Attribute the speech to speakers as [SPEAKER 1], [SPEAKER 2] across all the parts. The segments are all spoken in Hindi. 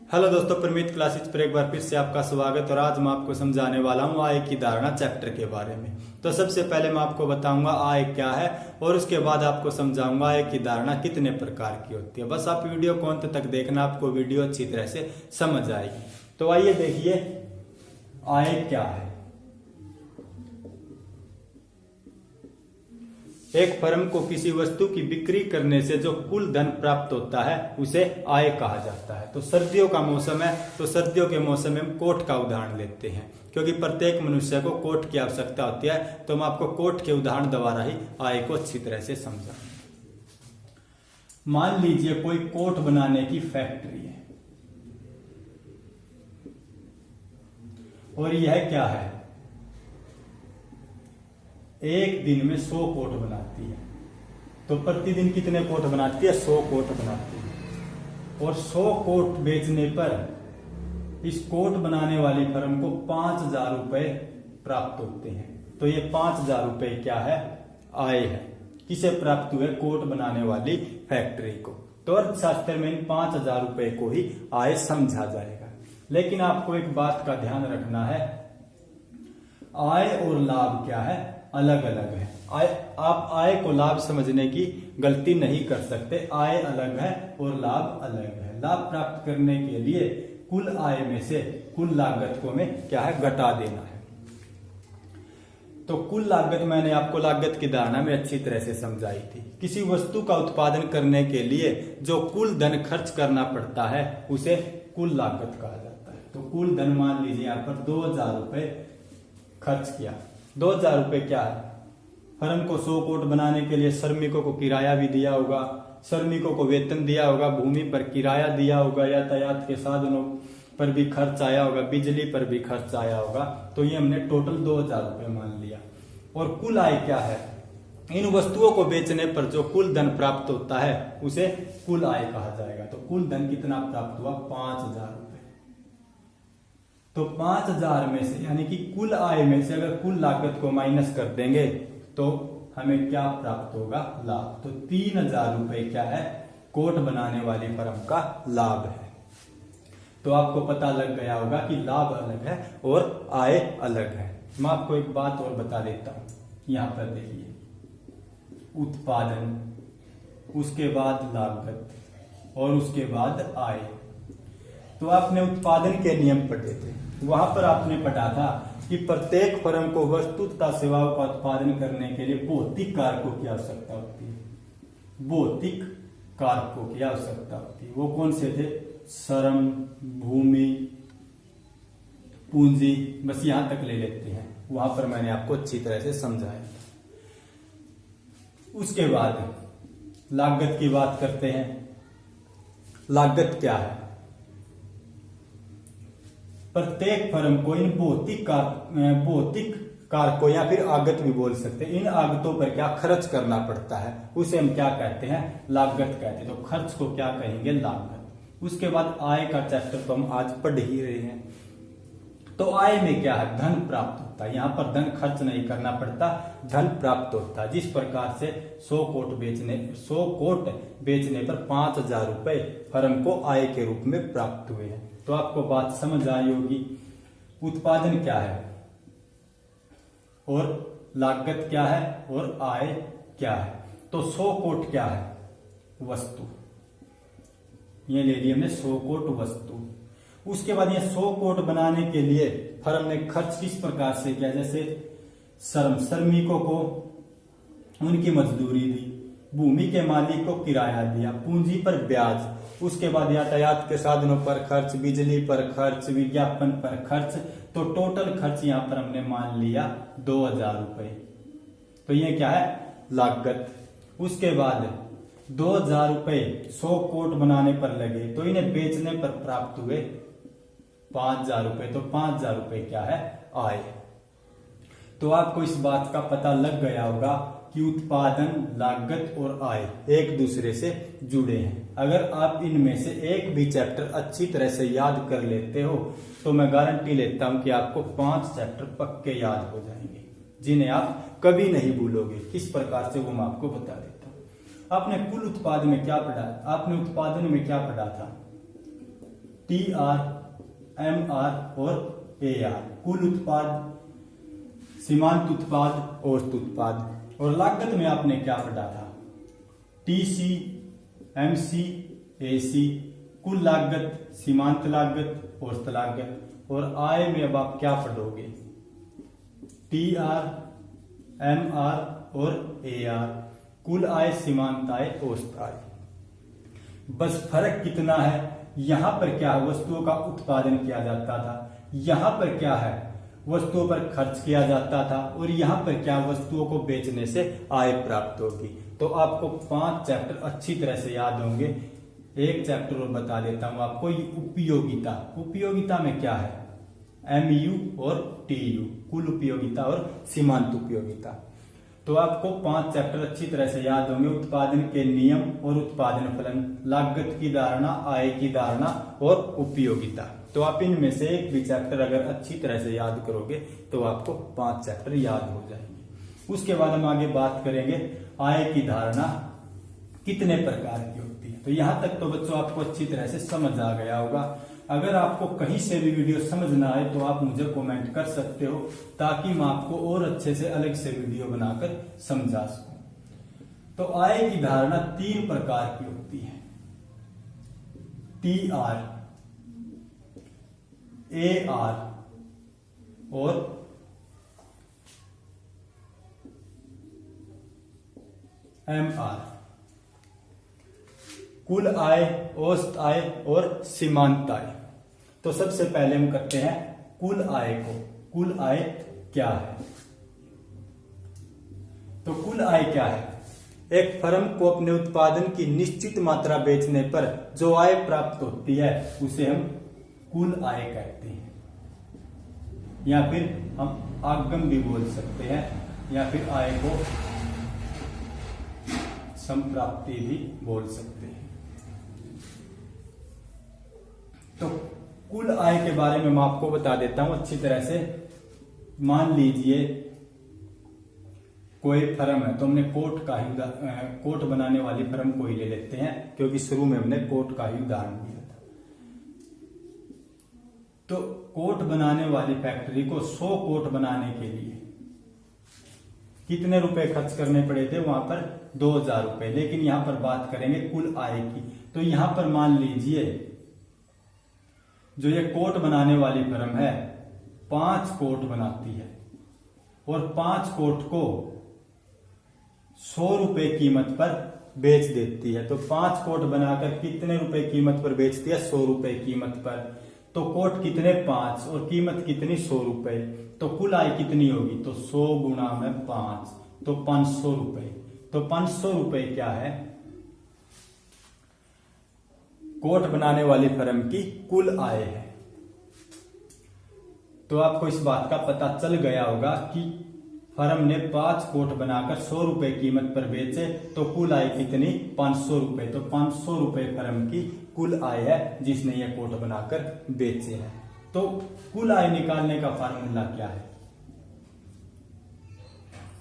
[SPEAKER 1] हेलो दोस्तों, परमीत क्लासेज पर एक बार फिर से आपका स्वागत। और आज मैं आपको समझाने वाला हूँ आय की धारणा चैप्टर के बारे में। तो सबसे पहले मैं आपको बताऊंगा आय क्या है और उसके बाद आपको समझाऊंगा आय की धारणा कितने प्रकार की होती है। बस आप वीडियो को अंत तक देखना, आपको वीडियो अच्छी तरह से समझ आएगी। तो आइए देखिए आय क्या है। एक फर्म को किसी वस्तु की बिक्री करने से जो कुल धन प्राप्त होता है उसे आय कहा जाता है। तो सर्दियों का मौसम है, तो सर्दियों के मौसम में हम कोट का उदाहरण लेते हैं, क्योंकि प्रत्येक मनुष्य को कोट की आवश्यकता होती है। तो हम आपको कोट के उदाहरण द्वारा ही आय को अच्छी तरह से समझा। मान लीजिए कोई कोट बनाने की फैक्ट्री है और यह क्या है, एक दिन में 100 कोट बनाती है। तो प्रतिदिन कितने कोट बनाती है? 100 कोट बनाती है। और 100 कोट बेचने पर इस कोट बनाने वाली फर्म को 5,000 रुपए प्राप्त होते हैं। तो ये 5,000 रुपए क्या है? आय है। किसे प्राप्त हुए? कोट बनाने वाली फैक्ट्री को। तो अर्थशास्त्र में इन 5,000 रुपए को ही आय समझा जाएगा। लेकिन आपको एक बात का ध्यान रखना है, आय और लाभ क्या है? अलग अलग है। आप आय को लाभ समझने की गलती नहीं कर सकते। आय अलग है और लाभ अलग है। लाभ प्राप्त करने के लिए कुल आय में से कुल लागत को हमें क्या है? घटा देना है। तो कुल लागत मैंने आपको लागत की धारणा में अच्छी तरह से समझाई थी। किसी वस्तु का उत्पादन करने के लिए जो कुल धन खर्च करना पड़ता है उसे कुल लागत कहा जाता है। तो कुल धन मान लीजिए यहाँ पर 2,000 रुपए खर्च किया। 2,000 रुपए क्या है? फर्म को 100 कोट बनाने के लिए श्रमिकों को किराया भी दिया होगा, श्रमिकों को वेतन दिया होगा, भूमि पर किराया दिया होगा, यातायात के साधनों पर भी खर्च आया होगा, बिजली पर भी खर्च आया होगा। तो ये हमने टोटल 2,000 रुपए मान लिया। और कुल आय क्या है? इन वस्तुओं को बेचने पर जो कुल धन प्राप्त होता है उसे कुल आय कहा जाएगा। तो कुल धन कितना प्राप्त हुआ? 5,000 रुपए। तो 5,000 में से यानी कि कुल आय में से अगर कुल लागत को माइनस कर देंगे तो हमें क्या प्राप्त होगा? लाभ। तो 3,000 रुपए क्या है? कोट बनाने वाली फर्म का लाभ है। तो आपको पता लग गया होगा कि लाभ अलग है और आय अलग है। मैं आपको एक बात और बता देता हूं। यहां पर देखिए, उत्पादन, उसके बाद लागत और उसके बाद आय। तो आपने उत्पादन के नियम पढ़े थे। वहां पर आपने पढ़ा था कि प्रत्येक फर्म को वस्तु तथा सेवाओं का उत्पादन करने के लिए भौतिक कारकों की आवश्यकता होती है। भौतिक कारकों की आवश्यकता होती है। वो कौन से थे? श्रम, भूमि, पूंजी। बस यहां तक ले लेते हैं। वहां पर मैंने आपको अच्छी तरह से समझाया। उसके बाद लागत की बात करते हैं। लागत क्या है? प्रत्येक फर्म को इन भौतिक कारकों या फिर आगत भी बोल सकते हैं, इन आगतों पर क्या खर्च करना पड़ता है उसे हम क्या कहते हैं? लागत कहते हैं। तो खर्च को क्या कहेंगे? लागत। उसके बाद आय का चैप्टर तो हम आज पढ़ ही रहे हैं। तो आय में क्या है? धन प्राप्त होता है। यहाँ पर धन खर्च नहीं करना पड़ता, धन प्राप्त होता है। जिस प्रकार से 100 कोट बेचने पर 5,000 रुपए फर्म को आय के रूप में प्राप्त हुए हैं। तो आपको बात समझ आई होगी। उत्पादन क्या है और लागत क्या है और आय क्या है? तो 100 कोट क्या है? वस्तु। ये ले लिया हमने 100 कोट वस्तु। उसके बाद ये 100 कोट बनाने के लिए फर्म ने खर्च किस प्रकार से किया? जैसे श्रमिकों को उनकी मजदूरी दी, भूमि के मालिक को किराया दिया, पूंजी पर ब्याज, उसके बाद यातायात के साधनों पर खर्च, बिजली पर खर्च, विज्ञापन पर खर्च। तो टोटल खर्च यहां पर हमने मान लिया 2,000 रुपए। तो ये क्या है? लागत। उसके बाद 2,000 रुपए 100 कोट बनाने पर लगे, तो इन्हें बेचने पर प्राप्त हुए 5,000 रुपए। तो 5,000 रुपए क्या है? आय। तो आपको इस बात का पता लग गया होगा कि उत्पादन, लागत और आय एक दूसरे से जुड़े हैं। अगर आप इनमें से एक भी चैप्टर अच्छी तरह से याद कर लेते हो तो मैं गारंटी लेता हूं कि आपको 5 चैप्टर पक्के याद हो जाएंगे, जिन्हें आप कभी नहीं भूलोगे। किस प्रकार से वो मैं आपको बता देता हूं। आपने कुल उत्पादन में क्या पढ़ा? आपने उत्पादन में क्या पढ़ा था? TR, MR और AR, कुल उत्पाद, सीमांत उत्पाद, औसत उत्पाद। और लागत में आपने क्या पढ़ा था? TC, MC, AC, कुल लागत, सीमांत लागत, औसत लागत। और आय में अब आप क्या पढ़ोगे? TR, MR और AR, कुल आय, सीमांत आय, औसत आय। बस फर्क कितना है, यहां पर क्या है, वस्तुओं का उत्पादन किया जाता था, यहां पर क्या है, वस्तुओं पर खर्च किया जाता था, और यहां पर क्या, वस्तुओं को बेचने से आय प्राप्त होगी। तो आपको 5 चैप्टर अच्छी तरह से याद होंगे। एक चैप्टर और बता देता हूं आपको, उपयोगिता। उपयोगिता में क्या है? MU और TU, कुल उपयोगिता और सीमांत उपयोगिता। तो आपको 5 चैप्टर अच्छी तरह से याद होंगे। उत्पादन के नियम और उत्पादन फलन, लागत की धारणा, आय की धारणा और उपयोगिता। तो आप इनमें से एक भी चैप्टर अगर अच्छी तरह से याद करोगे तो आपको 5 चैप्टर याद हो जाएंगे। उसके बाद हम आगे बात करेंगे आय की धारणा कितने प्रकार की होती है। तो यहां तक तो बच्चों आपको अच्छी तरह से समझ आ गया होगा। अगर आपको कहीं से भी वीडियो समझ ना आए तो आप मुझे कमेंट कर सकते हो, ताकि मैं आपको और अच्छे से अलग से वीडियो बनाकर समझा सकूं। तो आय की धारणा 3 प्रकार की होती है। TR, AR और MR, कुल आय, औसत आय और सीमांत आय। तो सबसे पहले हम करते हैं कुल आय को। कुल आय क्या है? तो कुल आय क्या है? एक फर्म को अपने उत्पादन की निश्चित मात्रा बेचने पर जो आय प्राप्त होती है उसे हम कुल आय कहते हैं, या फिर हम आगम भी बोल सकते हैं, या फिर आय को संप्राप्ति भी बोल सकते हैं। तो कुल आय के बारे में मैं आपको बता देता हूं अच्छी तरह से। मान लीजिए कोई फर्म है, तो हमने कोट बनाने वाली फर्म को ही ले लेते हैं, क्योंकि शुरू में हमने कोट का ही उदाहरण दिया था। तो कोट बनाने वाली फैक्ट्री को 100 कोट बनाने के लिए कितने रुपए खर्च करने पड़े थे? वहां पर 2000 रुपए। लेकिन यहां पर बात करेंगे कुल आय की। तो यहां पर मान लीजिए जो ये कोट बनाने वाली फर्म है 5 कोट बनाती है, और 5 कोट को 100 रुपए कीमत पर बेच देती है। तो 5 कोट बनाकर कितने रुपए कीमत पर बेचती है? 100 रुपए कीमत पर। तो कोट कितने? 5, और कीमत कितनी? 100 रुपए। तो कुल आय कितनी होगी? तो 100 गुणा में 5, तो 500 रुपए। तो 500 रुपए क्या है? कोट बनाने वाली फर्म की कुल आय है। तो आपको इस बात का पता चल गया होगा कि फर्म ने 5 कोट बनाकर 100 रुपए कीमत पर बेचे, तो कुल आय कितनी? 500 रुपए। तो 500 रुपए फर्म की कुल आय है जिसने ये कोट बनाकर बेचे हैं। तो कुल आय निकालने का फार्मूला क्या है?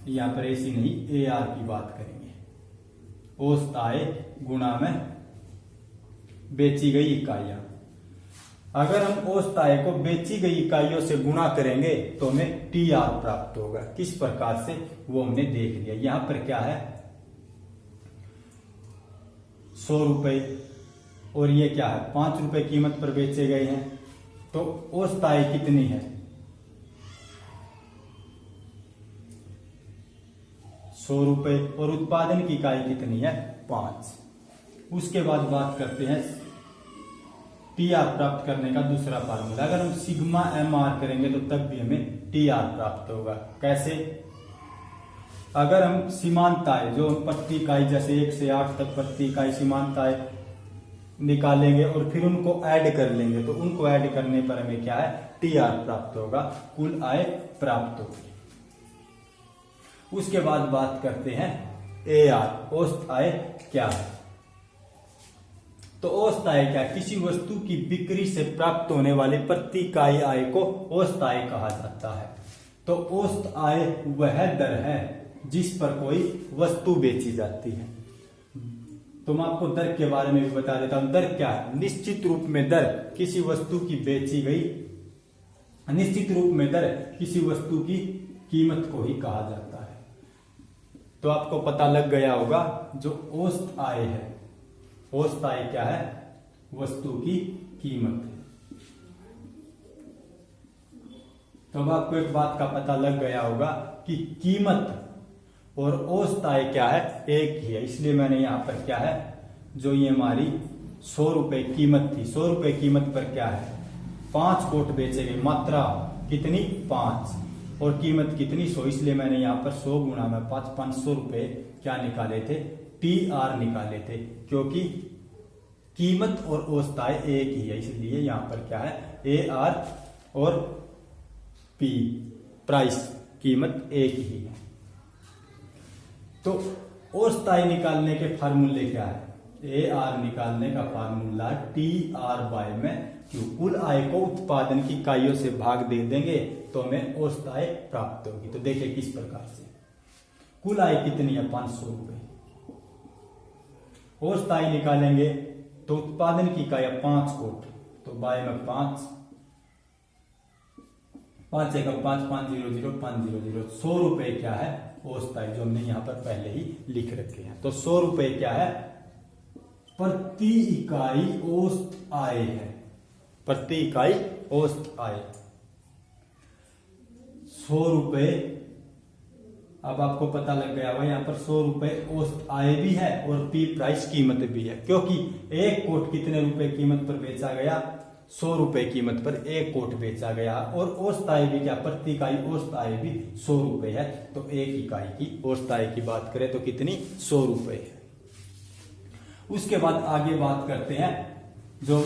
[SPEAKER 1] यहां पर ऐसी नहीं, AR की बात करेंगे। औसत आय गुणा में बेची गई इकाइयां। अगर हम औसत आय को बेची गई इकाइयों से गुणा करेंगे तो हमें TR प्राप्त होगा। किस प्रकार से, वो हमने देख लिया। यहां पर क्या है? 100 रुपए, और ये क्या है? 5 रुपए कीमत पर बेचे गए हैं। तो औसत आय कितनी है? 100 रुपए, और उत्पादन की इकाई कितनी है? 5। उसके बाद बात करते हैं TR प्राप्त करने का दूसरा फार्मूला। अगर हम सिग्मा MR करेंगे तो तब भी हमें TR प्राप्त होगा। कैसे? अगर हम सीमांत आय, जो प्रति इकाई जैसे 1 से 8 तक प्रति इकाई सीमांत आय निकालेंगे और फिर उनको ऐड कर लेंगे, तो उनको ऐड करने पर हमें क्या है? TR प्राप्त होगा, कुल आय प्राप्त होगी। उसके बाद बात करते हैं AR, औसत आय क्या है? तो औसत आय क्या? किसी वस्तु की बिक्री से प्राप्त होने वाली प्रति इकाई आय को औसत आय कहा जाता है। तो औसत आय वह दर है जिस पर कोई वस्तु बेची जाती है। तो मैं आपको दर के बारे में भी बता देता हूं। दर क्या है? निश्चित रूप में दर किसी वस्तु की बेची गई, निश्चित रूप में दर किसी वस्तु की कीमत को ही कहा जाता है। तो आपको पता लग गया होगा जो औसत आय है, औसत आय क्या है? वस्तु की कीमत है। तो अब आपको एक बात का पता लग गया होगा कि कीमत और औसत आय क्या है? एक ही है। इसलिए मैंने यहां पर क्या है, जो ये हमारी 100 रुपए कीमत थी, 100 रुपए कीमत पर क्या है, 5 कोट बेचे गए। मात्रा कितनी? 5, और कीमत कितनी? 100। इसलिए मैंने यहाँ पर 100 गुणा में 5, 500 रुपए क्या निकाले थे? TR निकाले थे, क्योंकि कीमत और औसत आय एक ही है। इसलिए यहाँ पर क्या है? AR और P, प्राइस, कीमत एक ही है। तो औसत आय निकालने के फार्मूले क्या है? AR निकालने का फार्मूला TR बाय में Q। कुल आय को उत्पादन की इकाइयों से भाग दे देंगे तो हमें औसत आय प्राप्त होगी। तो देखिए किस प्रकार से, कुल आय कितनी है? 500 रुपए। औसत आय निकालेंगे तो उत्पादन की इकाई 5 कोट, तो बाय में 5, 5 एक 5, 500, 500, 100 रुपए क्या है? औसत आय, जो हमने यहां पर पहले ही लिख रखे हैं। तो 100 रुपए क्या है? प्रति इकाई औसत आय है, प्रति इकाई औसत आय 100 रुपए। अब आपको पता लग गया होगा यहाँ पर 100 रुपए औसत आय भी है और P प्राइस, कीमत भी है, क्योंकि एक कोट कितने रुपए कीमत पर बेचा गया? 100 रुपए कीमत पर एक कोट बेचा गया। और औसत आय भी क्या? प्रति इकाई औसत आय भी 100 रुपए है। तो एक इकाई की औसत आय की बात करें तो कितनी? 100 रुपए है। उसके बाद आगे बात करते हैं जो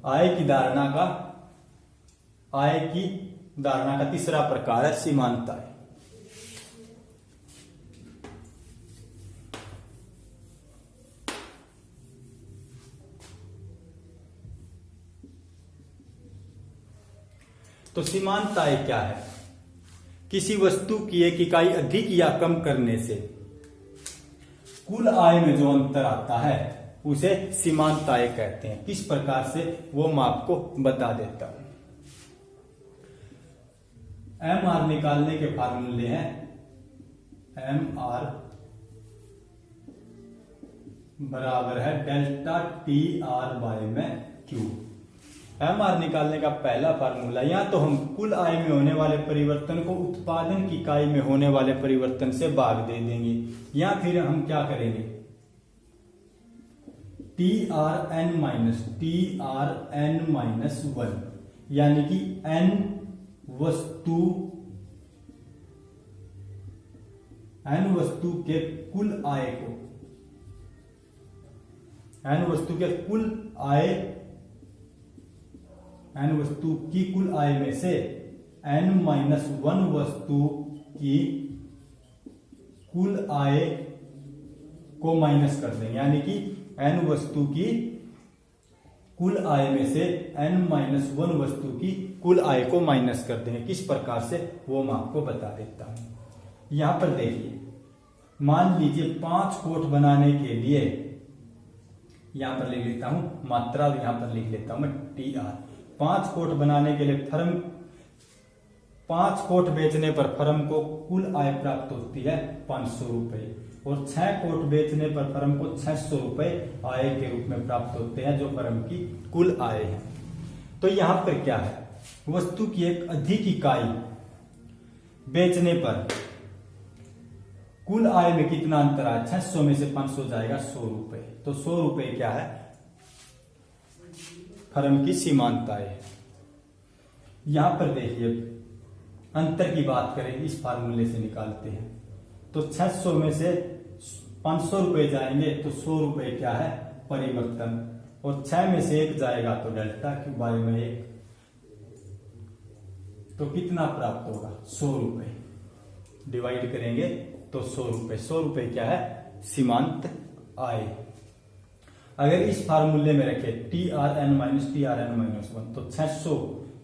[SPEAKER 1] आय की धारणा का, आय की धारणा का तीसरा प्रकार है सीमांत आय। तो सीमांत आय क्या है? किसी वस्तु की एक इकाई अधिक या कम करने से कुल आय में जो अंतर आता है उसे सीमांत आय कहते हैं। किस प्रकार से, वो मैं आपको बता देता हूं। MR निकालने के फार्मूले हैं MR बराबर है डेल्टा TR बाय में Q। MR निकालने का पहला फार्मूला, या तो हम कुल आय में होने वाले परिवर्तन को उत्पादन की इकाई में होने वाले परिवर्तन से भाग दे देंगे, या फिर हम क्या करेंगे, TRN माइनस 1, यानी कि N वस्तु के कुल आय को, N वस्तु के कुल आय, N वस्तु की कुल आय में से N-1 वस्तु की कुल आय को माइनस कर देंगे, यानी कि N वस्तु की कुल आय में से N-1 वस्तु की कुल आय को माइनस कर देंगे। किस प्रकार से, वो मैं आपको बता देता हूं। यहां पर देखिए, मान लीजिए 5 कोट बनाने के लिए, यहां पर लिख लेता हूं मात्रा, और यहां पर लिख लेता हूं मैं TR। 5 कोट बनाने के लिए फर्म, 5 कोट बेचने पर फर्म को कुल आय प्राप्त होती है 500 रुपए, और 6 कोट बेचने पर फर्म को 600 रुपए आय के रूप में प्राप्त होते हैं, जो फर्म की कुल आय है। तो यहां पर क्या है, वस्तु की एक अधिक इकाई बेचने पर कुल आय में कितना अंतर आया? 600 में से 500 जाएगा 100 रुपए। तो 100 रुपए क्या है? फर्म की सीमांत आय है। यहां पर देखिए, अंतर की बात करें, इस फार्मूले से निकालते हैं, तो 600 में से 500 रुपए जाएंगे तो 100 रुपए क्या है? परिवर्तन, और 6 में से 1 जाएगा तो डेल्टा Q बाय में 1, तो कितना प्राप्त होगा? 100 रुपए। डिवाइड करेंगे तो 100 रुपए। 100 रुपए क्या है? सीमांत आय। अगर इस फार्मूले में रखे TRN माइनस TRN माइनस 1, तो 600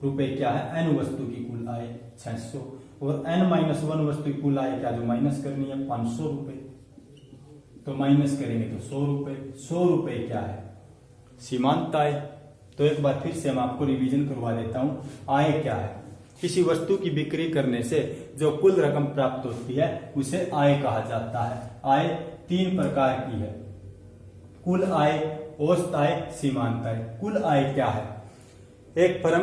[SPEAKER 1] रुपए क्या है? N वस्तु की कुल आय 600, और N-1 वस्तु की कुल आय क्या जो माइनस करनी है? 500 रुपए। तो माइनस करेंगे तो 100 रुपए। 100 रुपए क्या है? सीमांत आय। तो एक बार फिर से हम आपको रिवीजन करवा देता हूं। आय क्या है? किसी वस्तु की बिक्री करने से जो कुल रकम प्राप्त होती है उसे आय कहा जाता है। आय 3 प्रकार की है, कुल आय, औसत आय, सीमांत आय। कुल आय क्या है? एक फर्म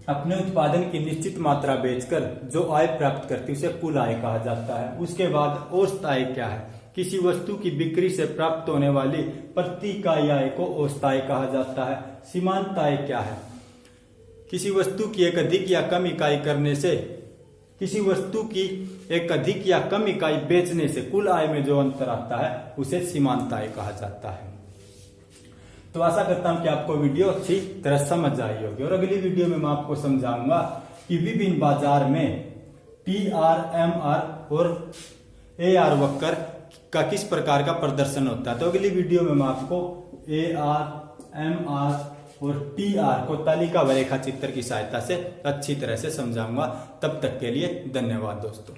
[SPEAKER 1] अपने उत्पादन की निश्चित मात्रा बेचकर जो आय प्राप्त करती है उसे कुल आय कहा जाता है। उसके बाद औसत आय क्या है? किसी वस्तु की बिक्री से प्राप्त होने वाली प्रति इकाई आय को औसत आय कहा जाता है। सीमांत आय क्या है? किसी वस्तु की एक अधिक या कम इकाई करने से, किसी वस्तु की एक अधिक या कम इकाई बेचने से कुल आय में जो अंतर आता है उसे सीमांत आय कहा जाता है। तो आशा करता हूं कि आपको वीडियो अच्छी तरह समझ आई होगी और अगली वीडियो में मैं आपको समझाऊंगा कि विभिन्न बाजार में TR, MR और AR वक्र का किस प्रकार का प्रदर्शन होता है। तो अगली वीडियो में मैं आपको AR, MR और TR को तालिका व रेखा चित्र की सहायता से अच्छी तरह से समझाऊंगा। तब तक के लिए धन्यवाद दोस्तों।